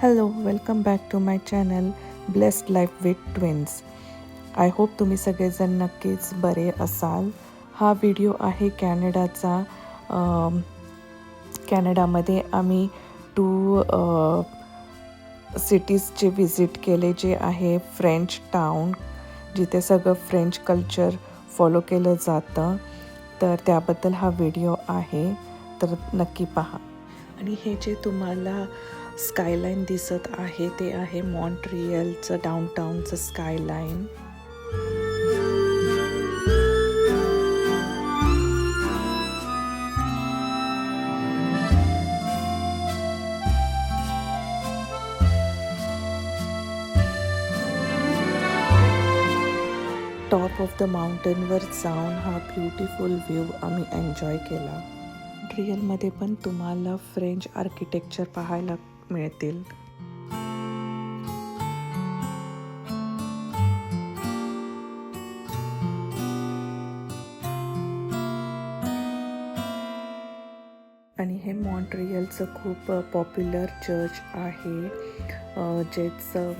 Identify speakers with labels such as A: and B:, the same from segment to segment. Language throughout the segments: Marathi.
A: Hello, welcome back to my channel blessed life with twins. I hope तुम्ही सगळेजण नक्कीच बरे असाल. हा व्हिडिओ आहे कॅनडाचा. कॅनडामध्ये आम्ही 2 सिटीजचे व्हिजिट केले, जे आहे फ्रेंच टाउन, जिथे सगळं फ्रेंच कल्चर फॉलो केलं जातं. तर त्याबद्दल हा व्हिडिओ आहे, तर नक्की पहा. आणि हे जे तुम्हाला स्कायलाईन दिसत आहे ते आहे मॉन्ट्रियलचं डाऊनटाऊनचं स्कायलाईन. टॉप ऑफ द माउंटेनवर जाऊन हा ब्युटिफुल व्ह्यू आम्ही एन्जॉय केला. मॉन्ट्रियलमध्ये पण तुम्हाला फ्रेंच आर्किटेक्चर पाहायला मिळतील. आणि हे मॉन्ट्रियलचं खूप पॉप्युलर चर्च आहे, ज्याचं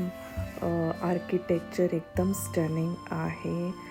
A: आर्किटेक्चर एकदम स्टनिंग आहे.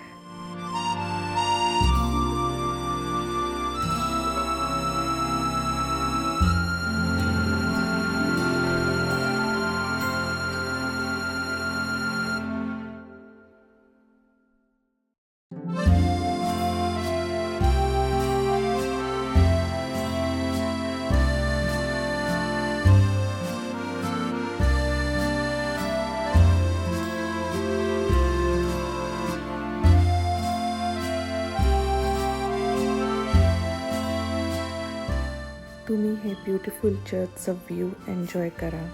A: तुम्ही हे ब्युटिफुल चर्चचं व्ह्यू एन्जॉय करा.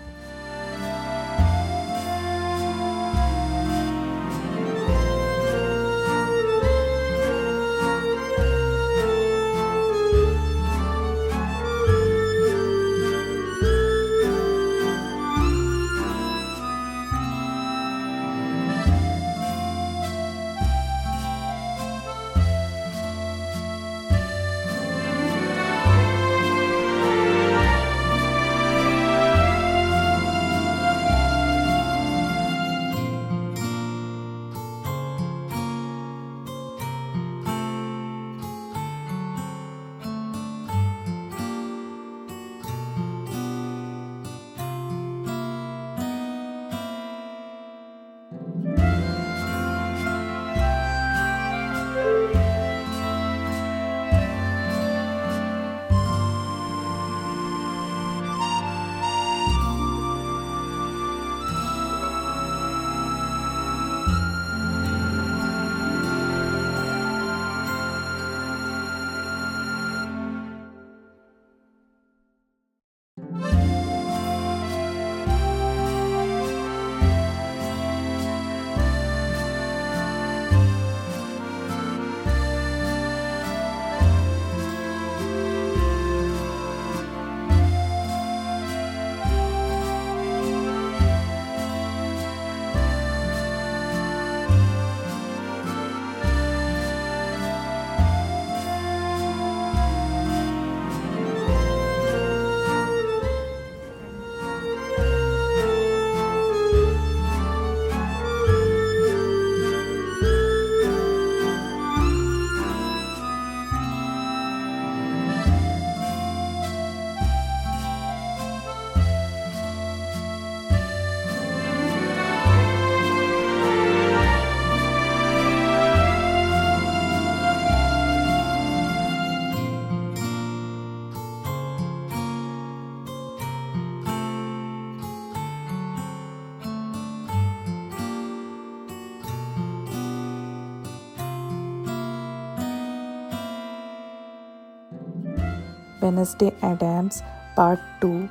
A: वेनसडे ॲडॅम्स पार्ट 2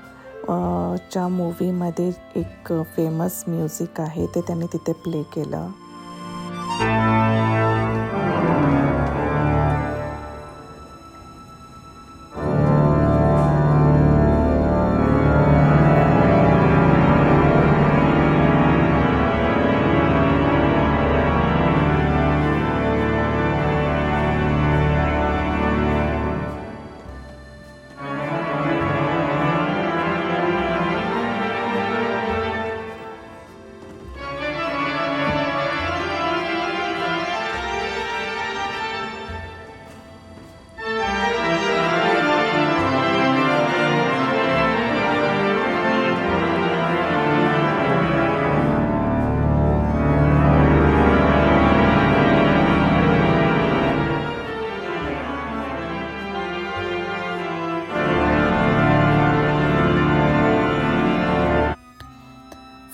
A: च्या मूवीमध्ये एक फेमस म्युझिक आहे, ते त्यांनी तिथे प्ले केलं.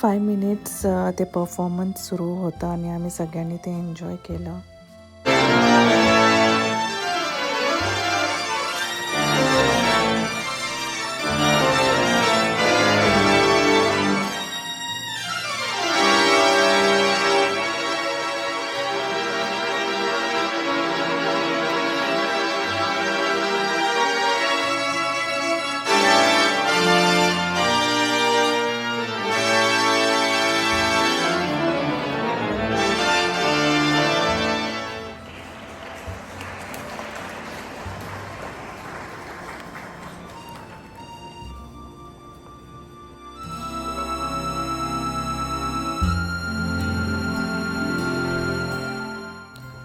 A: 5 मिनिट्स ते परफॉर्मन्स सुरू होतं आणि आम्ही सगळ्यांनी ते एन्जॉय केलं.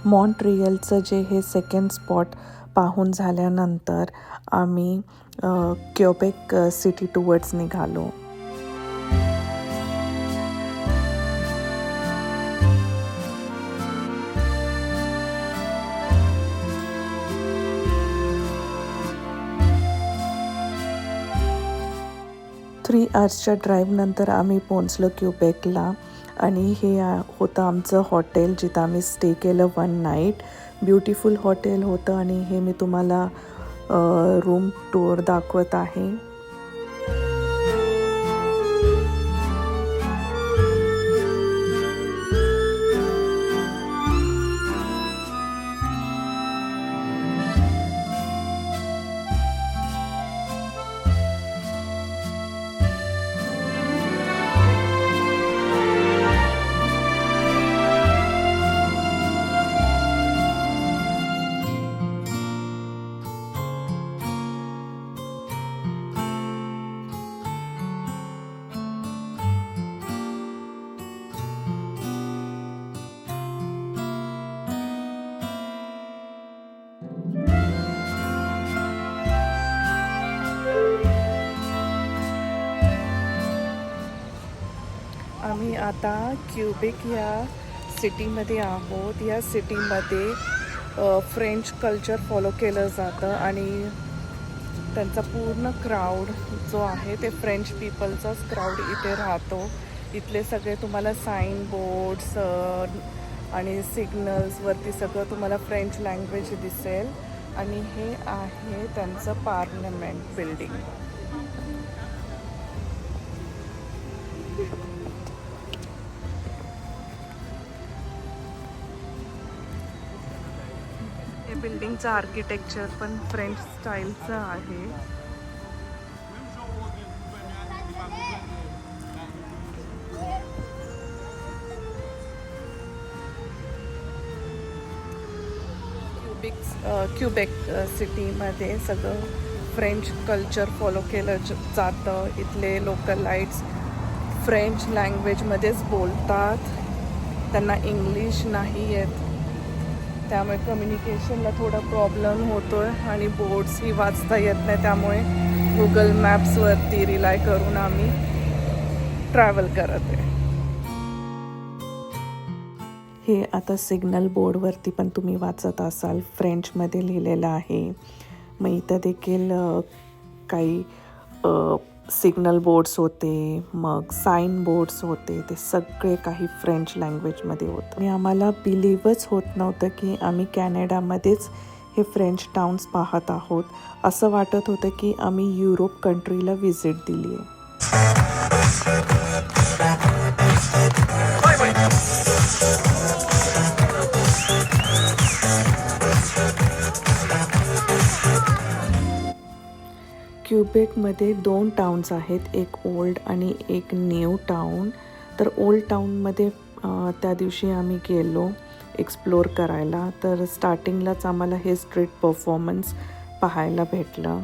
A: मॉन्ट्रियलचं जे हे सेकंड स्पॉट पाहून झाल्यानंतर आम्ही क्युबेक सिटी टुवर्ड्स निघालो. थ्री आवर्सच्या ड्राईव्हनंतर आम्ही पोहोचलो क्युबेकला आणि हे होतं आमचं हॉटेल जिथं आम्ही स्टे केलं 1 नाईट. ब्युटिफुल हॉटेल होतं आणि हे मी तुम्हाला रूम टूर दाखवत आहे. आम्ही आता क्युबेक या सिटीमध्ये आहोत. या सिटीमध्ये फ्रेंच कल्चर फॉलो केलं जातं आणि त्यांचा पूर्ण क्राऊड जो आहे ते फ्रेंच पीपलचाच क्राऊड इथे राहतो. इथले सगळे तुम्हाला साईन बोर्ड्स आणि सिग्नल्सवरती सगळं तुम्हाला फ्रेंच लँग्वेज दिसेल. आणि हे आहे त्यांचं पार्लमेंट बिल्डिंग. हे बिल्डिंगचं आर्किटेक्चर पण फ्रेंच स्टाईलचं आहे. क्युबेक सिटीमध्ये सगळं फ्रेंच कल्चर फॉलो केलं जातं. इथले लोकलाइट्स फ्रेंच लँग्वेजमध्येच बोलतात. त्यांना इंग्लिश नाही येत, त्यामुळे कम्युनिकेशनला थोडा प्रॉब्लेम होतो आहे आणि बोर्ड्सही वाचता येत नाही. त्यामुळे गुगल मॅप्सवरती रिलाय करून आम्ही ट्रॅव्हल करत आहे. हे आता सिग्नल बोर्डवरती पण तुम्ही वाचत असाल, फ्रेंचमध्ये लिहिलेलं आहे. मग इथं देखील काही सिग्नल बोर्ड्स होते, मग साईन बोर्ड्स होते, ते सगळे काही फ्रेंच लँग्वेजमध्ये होतं. आणि आम्हाला बिलीव्हच होत नव्हतं की आम्ही कॅनडामध्येच हे फ्रेंच टाउन्स पाहत आहोत. असं वाटत होतं की आम्ही युरोप कंट्रीला व्हिजिट दिली आहे. क्युबेकमध्ये 2 टाउन्स आहेत, एक ओल्ड आणि एक न्यू टाउन. तर ओल्ड टाउनमध्ये त्या दिवशी आम्ही गेलो एक्सप्लोर करायला. तर स्टार्टिंगलाच आम्हाला हे स्ट्रीट परफॉर्मन्स पाहायला भेटलं.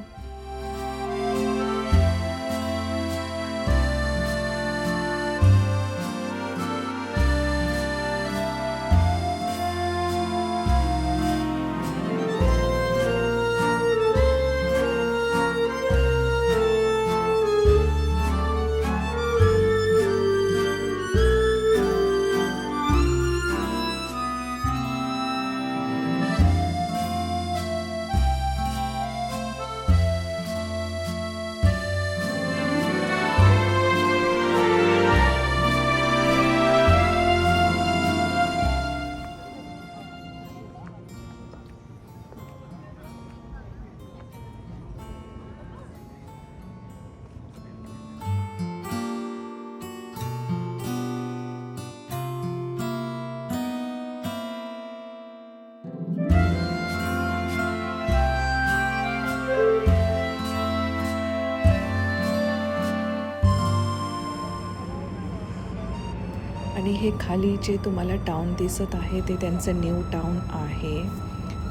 A: आणि हे खाली जे तुम्हाला टाउन दिसत आहे ते त्यांचं न्यू टाउन आहे.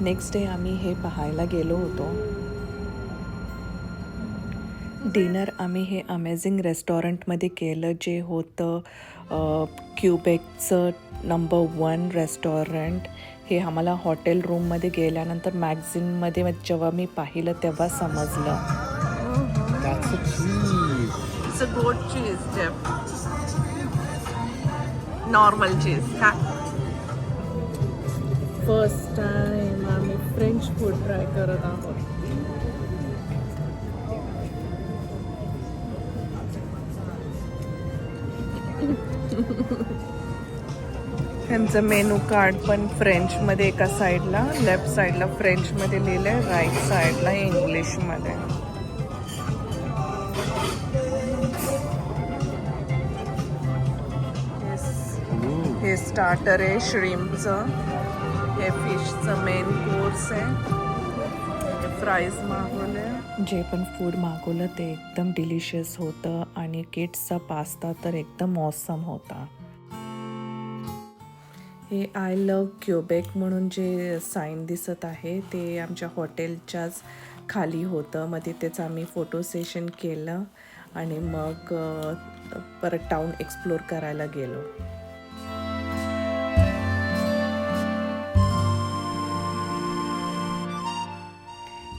A: नेक्स्ट डे आम्ही हे पाहायला गेलो होतो. डिनर आम्ही हे अमेझिंग रेस्टॉरंटमध्ये केलं, जे होतं क्युबेकचं नंबर 1 रेस्टॉरंट. हे आम्हाला हॉटेल रूममध्ये गेल्यानंतर मॅगझिनमध्ये जेव्हा मी पाहिलं तेव्हा समजलं.
B: That's so cute.
A: It's a goat cheese, Jeff. Normal cheese. का? फर्स्ट टाइम आम्ही फ्रेंच फूड ट्राय करत आहोत. त्यांचं मेनू कार्ड पण फ्रेंचमध्ये एका साईडला, लेफ्ट साईडला फ्रेंचमध्ये लिहिलं आहे, राईट साईडला इंग्लिशमध्ये. हे स्टार्टर आहे श्रीम्पचं, हे फिशचं मेन कोर्स आहे. फ्राईज मागवले. जे पण फूड मागवलं ते एकदम डिलिशियस होतं आणि किड्सचा पास्ता तर एकदम ऑसम होता. हे आय लव्ह क्युबेक म्हणून जे साईन दिसत आहे ते आमच्या हॉटेलच्याच खाली होतं. मग तिथेच आम्ही फोटो सेशन केलं आणि मग परत टाउन एक्सप्लोर करायला गेलो.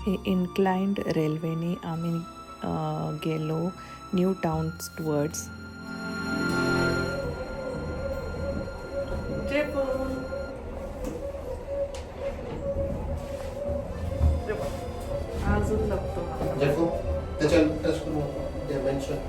A: हे इन्क्लाइंड रेल्वेने आम्ही गेलो न्यू टाउन टुवर्ड्स. अजून लागतो
B: देखो त्याच्या टच करून डायमेन्शन.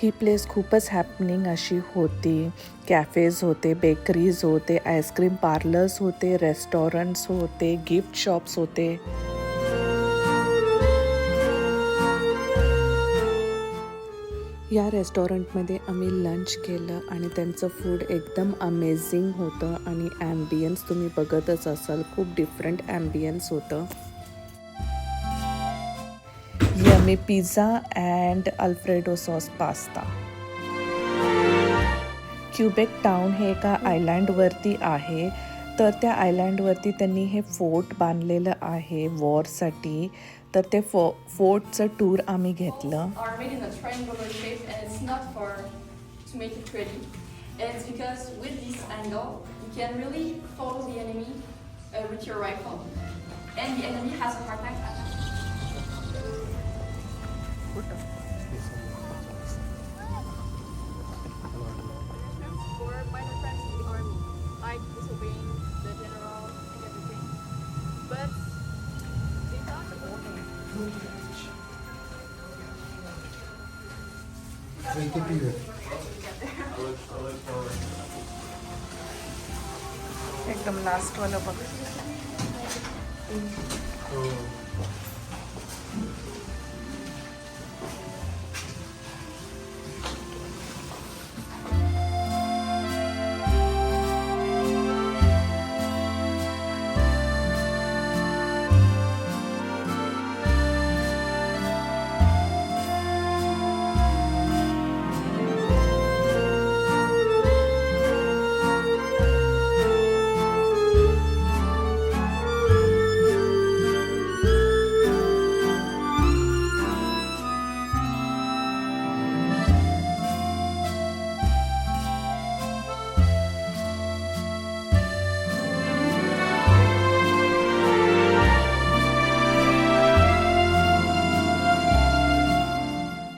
A: ही प्लेस खूपच हॅपनिंग अशी होती. कॅफेज होते, बेकरीज होते, आईस्क्रीम पार्लर्स होते, रेस्टॉरंट्स होते, गिफ्ट शॉप्स होते. या रेस्टॉरंटमध्ये आम्ही लंच केलं आणि त्यांचं फूड एकदम अमेझिंग होतं आणि ॲम्बियन्स तुम्ही बघतच असाल, खूप डिफरंट ॲम्बियन्स होतं. Yummy pizza and alfredo sauce pasta. Quebec town हे एका आयलँडवरती आहे, तर त्या आयलँडवरती त्यांनी हे फोर्ट बांधलेलं आहे वॉरसाठी. तर ते फोर्टचं टूर आम्ही घेतलं. एकदम लास्टवाला बघ.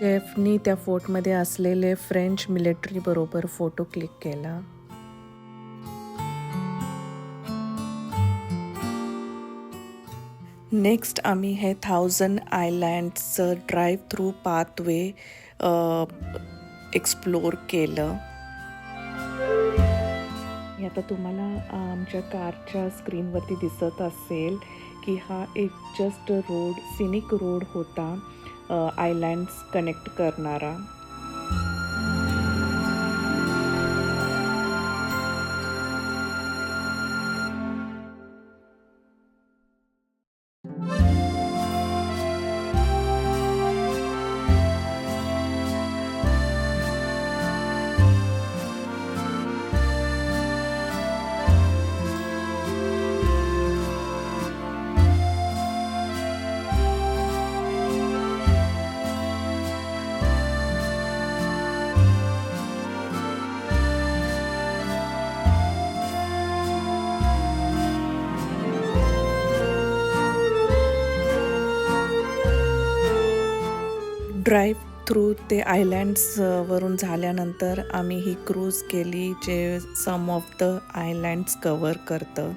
A: जेफनी त्या फोर्टमध्ये असलेले फ्रेंच मिलिटरी बरोबर फोटो क्लिक केला. नेक्स्ट आम्ही हे 1000 आयलँड्सचं ड्राईव्ह थ्रू पाथवे एक्सप्लोर केलं. आता तुम्हाला आमच्या कारच्या स्क्रीनवरती दिसत असेल की हा एक जस्ट रोड, सिनिक रोड होता आयलँड्स कनेक्ट करणारा. ड्राईव्ह थ्रू ते आयलँड्स वरून झाल्यानंतर आम्ही ही क्रूज केली जे सम ऑफ द आयलँड्स कवर करतं.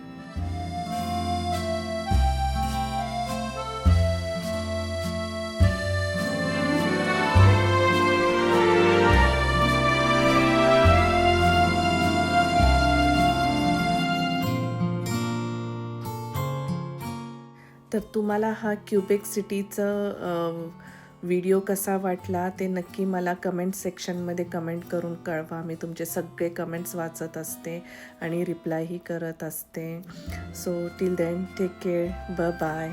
A: तर तुम्हाला हा क्युबेक सिटीचं व्हिडिओ कसा वाटला ते नक्की मला कमेंट सेक्शनमध्ये कमेंट करून कळवा. मी तुमचे सगळे कमेंट्स वाचत असते आणि रिप्लायही करत असते. So till then take care, bye.